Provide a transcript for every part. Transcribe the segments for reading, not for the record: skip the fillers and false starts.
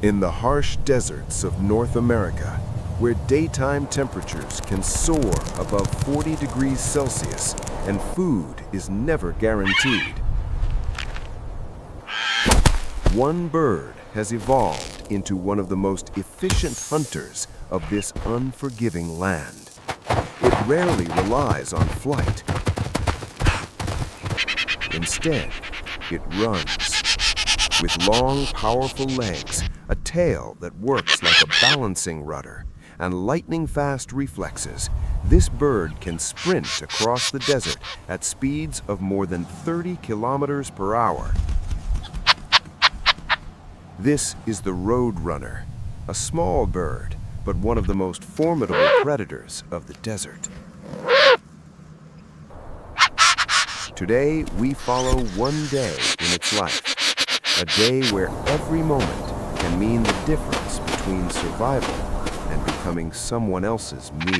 In the harsh deserts of North America, where daytime temperatures can soar above 40 degrees Celsius and food is never guaranteed, one bird has evolved into one of the most efficient hunters of this unforgiving land. It rarely relies on flight. Instead, it runs. With long, powerful legs, a tail that works like a balancing rudder, and lightning-fast reflexes, this bird can sprint across the desert at speeds of more than 30 kilometers per hour. This is the Roadrunner, a small bird, but one of the most formidable predators of the desert. Today, we follow one day in its life, a day where every moment can mean the difference between survival and becoming someone else's meal.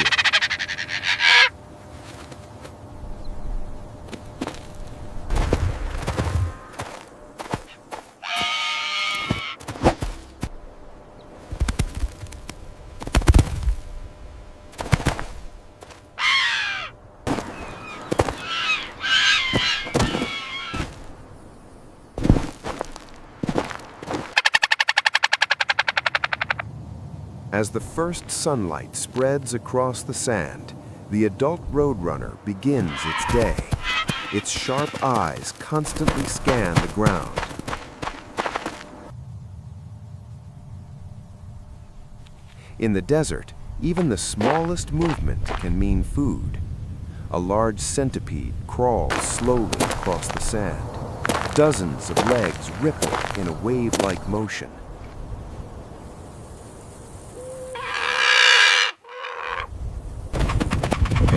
As the first sunlight spreads across the sand, the adult Roadrunner begins its day. Its sharp eyes constantly scan the ground. In the desert, even the smallest movement can mean food. A large centipede crawls slowly across the sand. Dozens of legs ripple in a wave-like motion.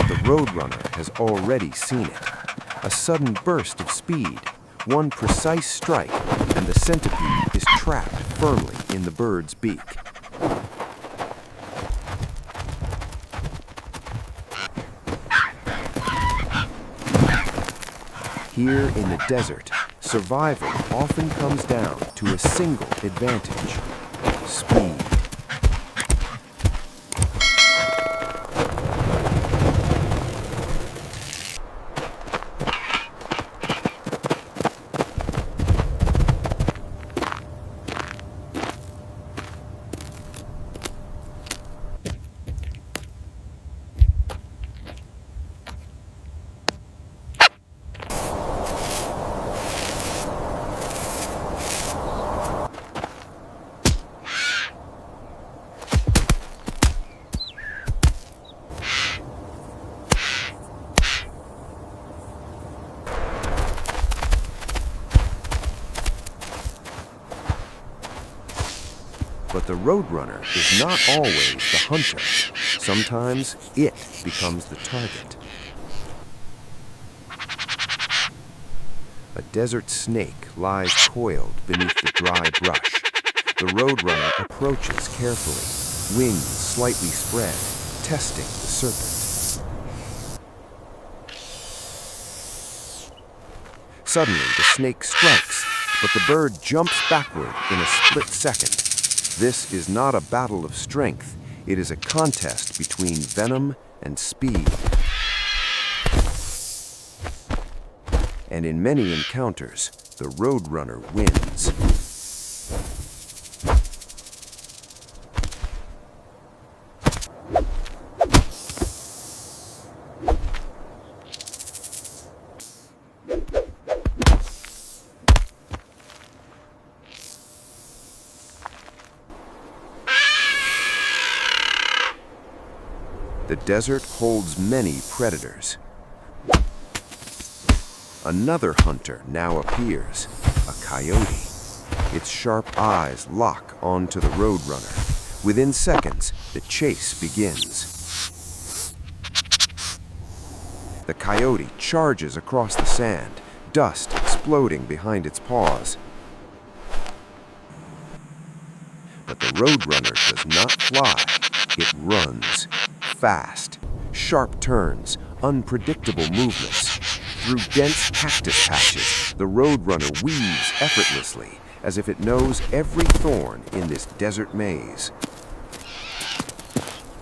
The Roadrunner has already seen it. A sudden burst of speed, one precise strike, and the centipede is trapped firmly in the bird's beak. Here in the desert, survival often comes down to a single advantage: speed. But the Roadrunner is not always the hunter. Sometimes it becomes the target. A desert snake lies coiled beneath the dry brush. The Roadrunner approaches carefully, wings slightly spread, testing the serpent. Suddenly, the snake strikes, but the bird jumps backward in a split second. This is not a battle of strength. It is a contest between venom and speed. And in many encounters, the Roadrunner wins. The desert holds many predators. Another hunter now appears, a coyote. Its sharp eyes lock onto the Roadrunner. Within seconds, the chase begins. The coyote charges across the sand, dust exploding behind its paws. But the Roadrunner does not fly, it runs. Fast, sharp turns, unpredictable movements. Through dense cactus patches, the Roadrunner weaves effortlessly, as if it knows every thorn in this desert maze.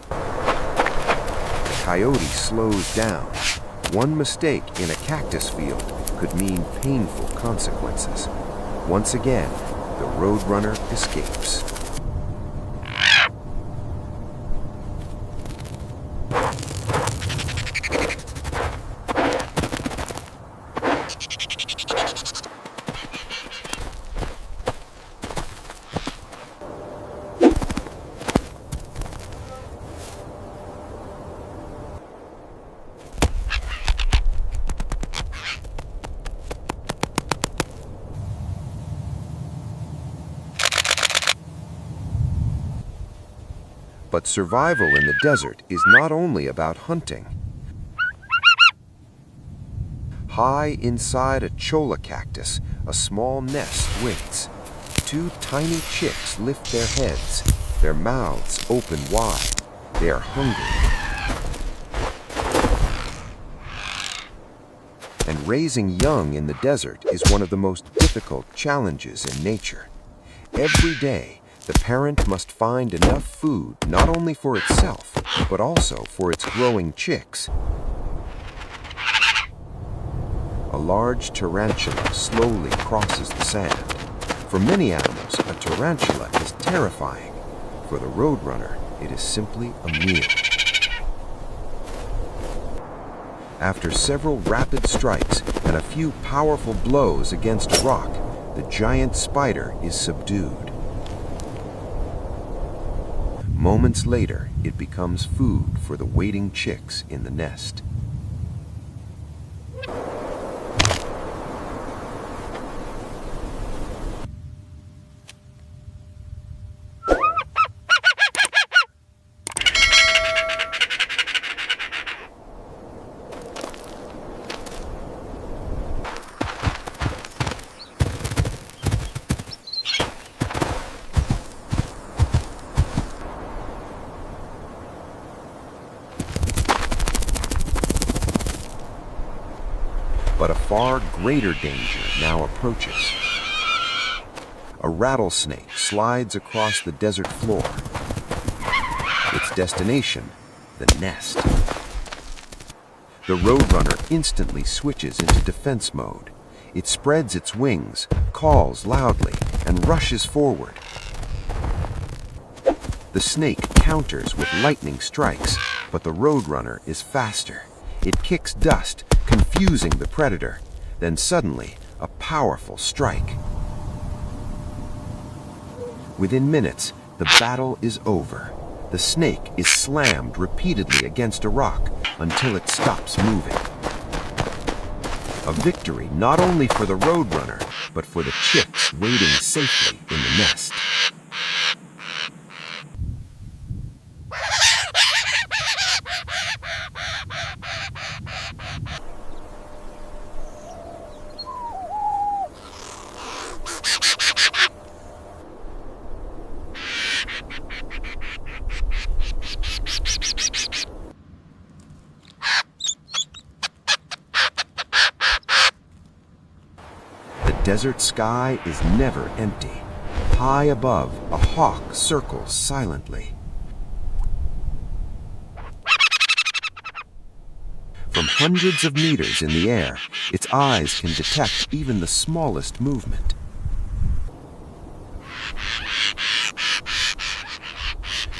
The coyote slows down. One mistake in a cactus field could mean painful consequences. Once again, the Roadrunner escapes. But survival in the desert is not only about hunting. High inside a cholla cactus, a small nest waits. Two tiny chicks lift their heads, their mouths open wide. They are hungry. And raising young in the desert is one of the most difficult challenges in nature. Every day, the parent must find enough food not only for itself, but also for its growing chicks. A large tarantula slowly crosses the sand. For many animals, a tarantula is terrifying. For the Roadrunner, it is simply a meal. After several rapid strikes and a few powerful blows against a rock, the giant spider is subdued. Moments later, it becomes food for the waiting chicks in the nest. But a far greater danger now approaches. A rattlesnake slides across the desert floor. Its destination, the nest. The Roadrunner instantly switches into defense mode. It spreads its wings, calls loudly, and rushes forward. The snake counters with lightning strikes, but the Roadrunner is faster. It kicks dust, confusing the predator. Then suddenly, a powerful strike. Within minutes, the battle is over. The snake is slammed repeatedly against a rock until it stops moving. A victory not only for the Roadrunner, but for the chicks waiting safely in the nest. The desert sky is never empty. High above, a hawk circles silently. From hundreds of meters in the air, its eyes can detect even the smallest movement.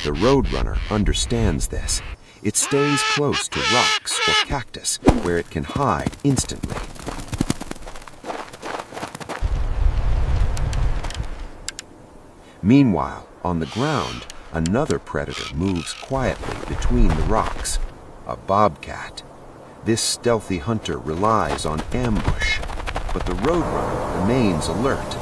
The Roadrunner understands this. It stays close to rocks or cactus, where it can hide instantly. Meanwhile, on the ground, another predator moves quietly between the rocks. A bobcat. This stealthy hunter relies on ambush, but the Roadrunner remains alert.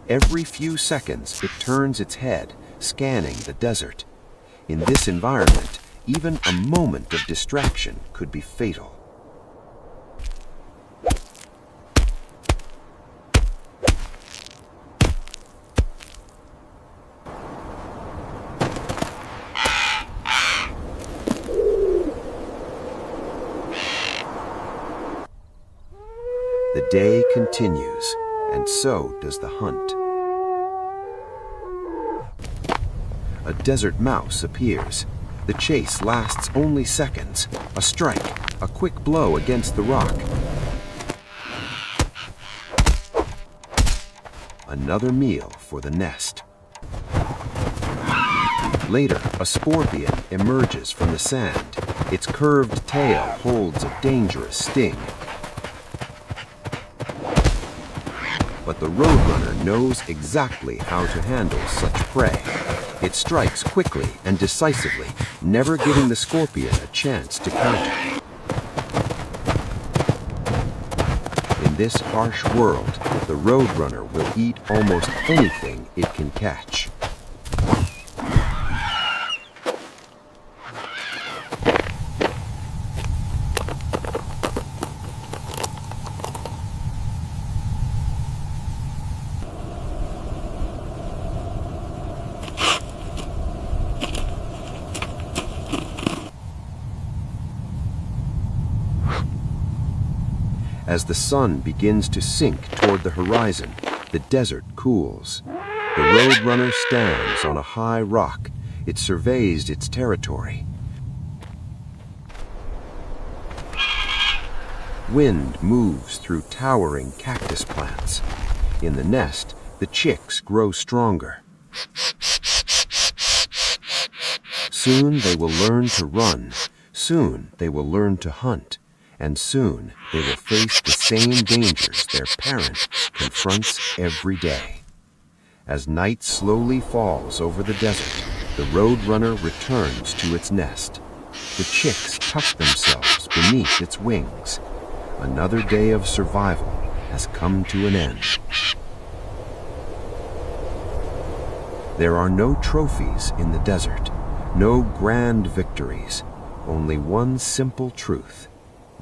Every few seconds, it turns its head, scanning the desert. In this environment, even a moment of distraction could be fatal. The day continues, and so does the hunt. A desert mouse appears. The chase lasts only seconds. A strike, a quick blow against the rock. Another meal for the nest. Later, a scorpion emerges from the sand. Its curved tail holds a dangerous sting. But the Roadrunner knows exactly how to handle such prey. It strikes quickly and decisively, never giving the scorpion a chance to counter. In this harsh world, the Roadrunner will eat almost anything it can catch. As the sun begins to sink toward the horizon, the desert cools. The Roadrunner stands on a high rock. It surveys its territory. Wind moves through towering cactus plants. In the nest, the chicks grow stronger. Soon they will learn to run. Soon they will learn to hunt. And soon they will face the same dangers their parent confronts every day. As night slowly falls over the desert, the Roadrunner returns to its nest. The chicks tuck themselves beneath its wings. Another day of survival has come to an end. There are no trophies in the desert, no grand victories, only one simple truth.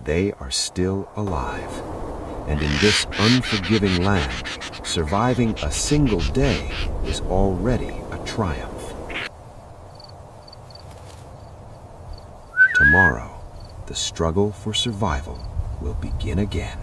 They are still alive. And in this unforgiving land, surviving a single day is already a triumph. Tomorrow, the struggle for survival will begin again.